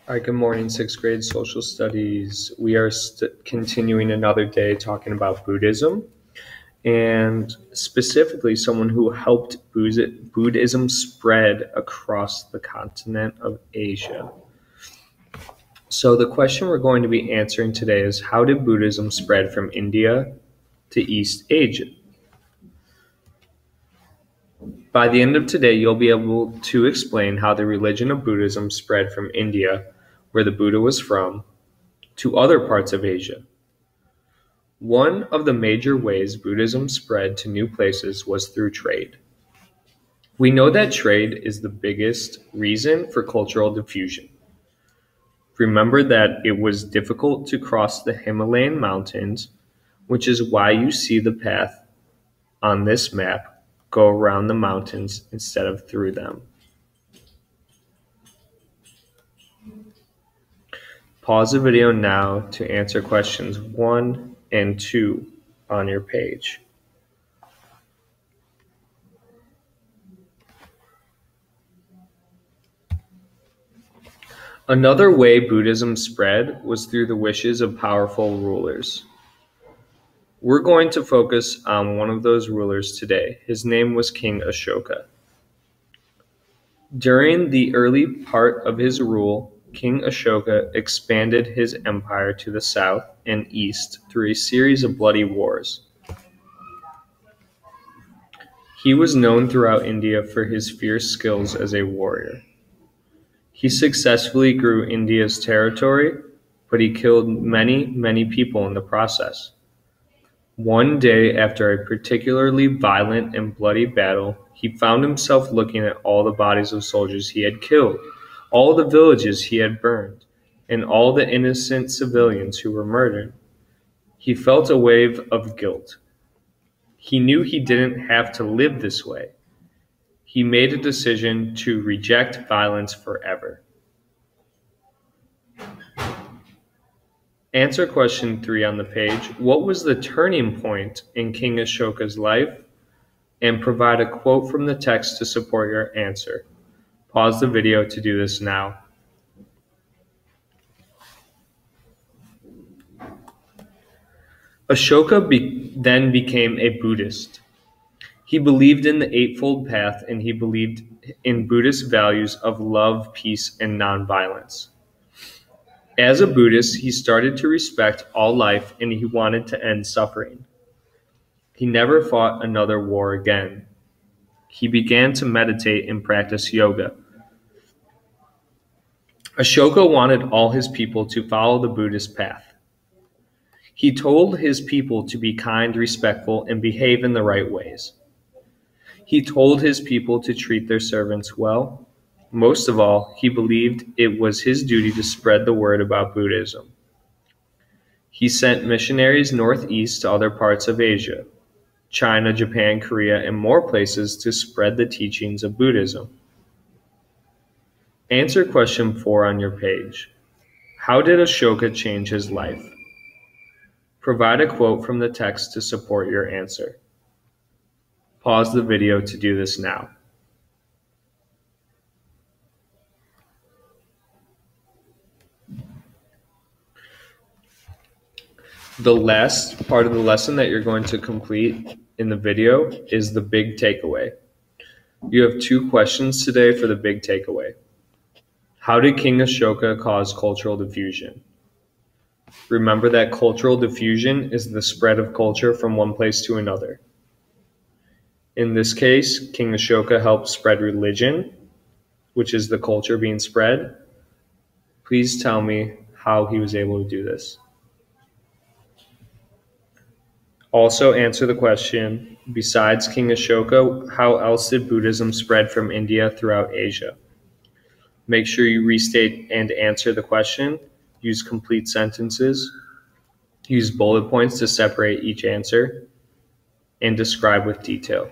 All right, good morning, sixth grade social studies. We are continuing another day talking about Buddhism, and specifically someone who helped Buddhism spread across the continent of Asia. So the question we're going to be answering today is, how did Buddhism spread from India to East Asia? By the end of today, you'll be able to explain how the religion of Buddhism spread from India, where the Buddha was from, to other parts of Asia. One of the major ways Buddhism spread to new places was through trade. We know that trade is the biggest reason for cultural diffusion. Remember that it was difficult to cross the Himalayan mountains, which is why you see the path on this map go around the mountains instead of through them. Pause the video now to answer questions 1 and 2 on your page. Another way Buddhism spread was through the wishes of powerful rulers. We're going to focus on one of those rulers today. His name was King Ashoka. During the early part of his rule, King Ashoka expanded his empire to the south and east through a series of bloody wars. He was known throughout India for his fierce skills as a warrior. He successfully grew India's territory, but he killed many people in the process. One day, after a particularly violent and bloody battle, he found himself looking at all the bodies of soldiers he had killed, all the villages he had burned, and all the innocent civilians who were murdered. He felt a wave of guilt. He knew he didn't have to live this way. He made a decision to reject violence forever. Answer question 3 on the page. What was the turning point in King Ashoka's life? And provide a quote from the text to support your answer. Pause the video to do this now. Ashoka then became a Buddhist. He believed in the Eightfold Path, and he believed in Buddhist values of love, peace, and nonviolence. As a Buddhist, he started to respect all life, and he wanted to end suffering. He never fought another war again. He began to meditate and practice yoga. Ashoka wanted all his people to follow the Buddhist path. He told his people to be kind, respectful, and behave in the right ways. He told his people to treat their servants well. Most of all, he believed it was his duty to spread the word about Buddhism. He sent missionaries northeast to other parts of Asia, China, Japan, Korea, and more places to spread the teachings of Buddhism. Answer question 4 on your page. How did Ashoka change his life? Provide a quote from the text to support your answer. Pause the video to do this now. The last part of the lesson that you're going to complete in the video is the big takeaway. You have 2 questions today for the big takeaway. How did King Ashoka cause cultural diffusion? Remember that cultural diffusion is the spread of culture from one place to another. In this case, King Ashoka helped spread religion, which is the culture being spread. Please tell me how he was able to do this. Also answer the question, besides King Ashoka, how else did Buddhism spread from India throughout Asia? Make sure you restate and answer the question. Use complete sentences. Use bullet points to separate each answer. And describe with detail.